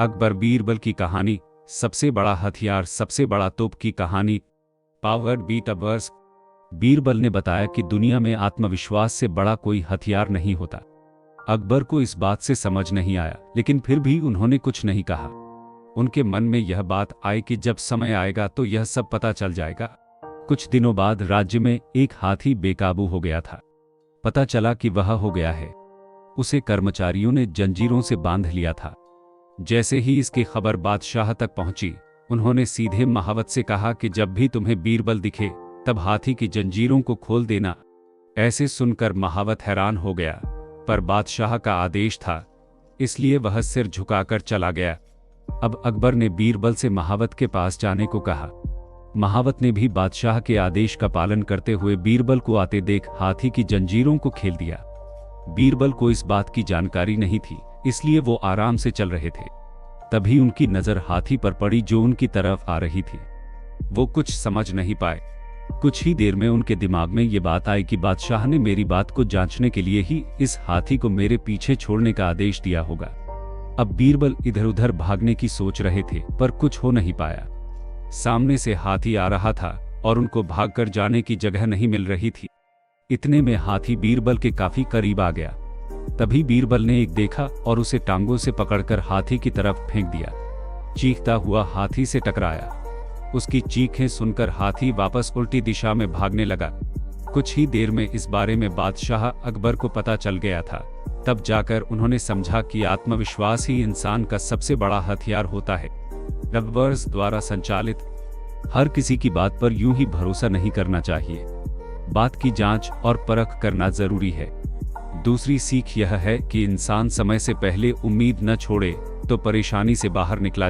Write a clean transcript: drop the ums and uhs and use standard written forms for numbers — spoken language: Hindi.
अकबर बीरबल की कहानी, सबसे बड़ा हथियार, सबसे बड़ा तोप की कहानी। Powered beat hours. बीरबल ने बताया कि दुनिया में आत्मविश्वास से बड़ा कोई हथियार नहीं होता। अकबर को इस बात से समझ नहीं आया, लेकिन फिर भी उन्होंने कुछ नहीं कहा। उनके मन में यह बात आई कि जब समय आएगा तो यह सब पता चल जाएगा। कुछ दिनों बाद राज्य में एक हाथी बेकाबू हो गया था। पता चला कि वह हो गया है। उसे कर्मचारियों ने जंजीरों से बांध लिया था। जैसे ही इसकी खबर बादशाह तक पहुंची, उन्होंने सीधे महावत से कहा कि जब भी तुम्हें बीरबल दिखे तब हाथी की जंजीरों को खोल देना। ऐसे सुनकर महावत हैरान हो गया, पर बादशाह का आदेश था, इसलिए वह सिर झुकाकर चला गया। अब अकबर ने बीरबल से महावत के पास जाने को कहा। महावत ने भी बादशाह के आदेश का पालन करते हुए बीरबल को आते देख हाथी की जंजीरों को खेल दिया। बीरबल को इस बात की जानकारी नहीं थी, इसलिए वो आराम से चल रहे थे। तभी उनकी नजर हाथी पर पड़ी जो उनकी तरफ आ रही थी। वो कुछ समझ नहीं पाए। कुछ ही देर में उनके दिमाग में ये बात आई कि बादशाह ने मेरी बात को जांचने के लिए ही इस हाथी को मेरे पीछे छोड़ने का आदेश दिया होगा। अब बीरबल इधर उधर भागने की सोच रहे थे, पर कुछ हो नहीं पाया। सामने से हाथी आ रहा था और उनको भागकर जाने की जगह नहीं मिल रही थी। इतने में हाथी बीरबल के काफी करीब आ गया। तभी बीरबल ने एक देखा और उसे टांगों से पकड़कर हाथी की तरफ फेंक दिया। चीखता हुआ हाथी से टकराया। उसकी चीखें सुनकर हाथी वापस उल्टी दिशा में भागने लगा। कुछ ही देर में इस बारे में बादशाह अकबर को पता चल गया था। तब जाकर उन्होंने समझा कि आत्मविश्वास ही इंसान का सबसे बड़ा हथियार होता है। अकबर द्वारा संचालित। हर किसी की बात पर यूं ही भरोसा नहीं करना चाहिए। बात की जांच और परख करना जरूरी है। दूसरी सीख यह है कि इंसान समय से पहले उम्मीद न छोड़े तो परेशानी से बाहर निकला